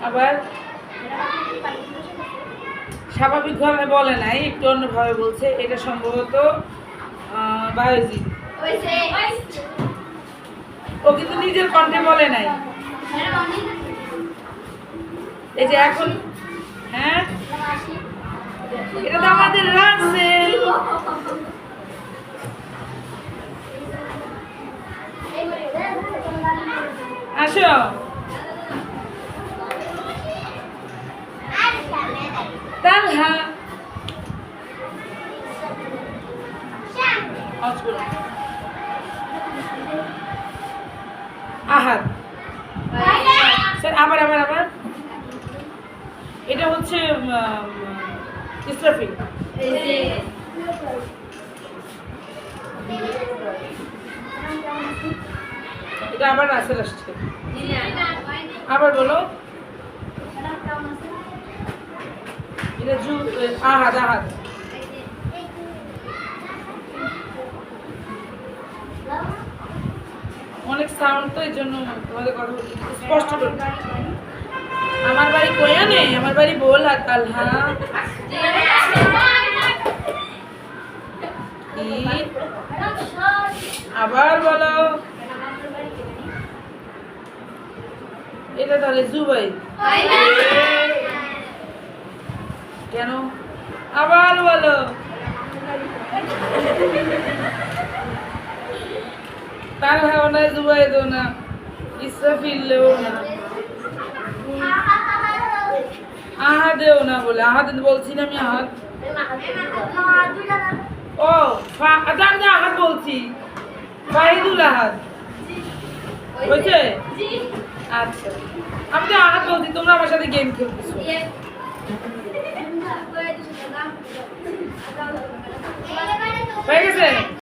আবার স্বাভাবিকভাবে বলে নাই, একটু অন্যভাবে বলছে। এটা সম্ভবত বায়োজিৎ। ও কিন্তু নিজের কণ্ঠে বলে নাই। এই যে এখন, হ্যাঁ এটা তো আমাদের রাসেল। আসো। তালহা আহাদ। স্যার আবার আবার আবার এটা হচ্ছে ইসরাফিল। এটা আবার রাসেল আসছে। আবার বলো। এটা আহাদ আহাদ। অনেক সাউন্ড তো, এই জন্য তোমাদের কথা স্পষ্ট করে। আমার বাড়ি কোয়া নেই, আমার বাড়ি বোল আর তালহা। আবার বলো। এটা তাহলে জুবাই। কেন? আবার বলো। তালহাও না, জুবাইদও না, ইসরাফিলও না, আহাদেও না। বলে আহাদ বলছি না আমি। আহাদ ও জানি আহাদ বলছি। ফাহিদুল আহাদ হয়েছে? আচ্ছা, আমি তো আহাদ বলছি, তোমরা আমার সাথে গেম খেলতেছো।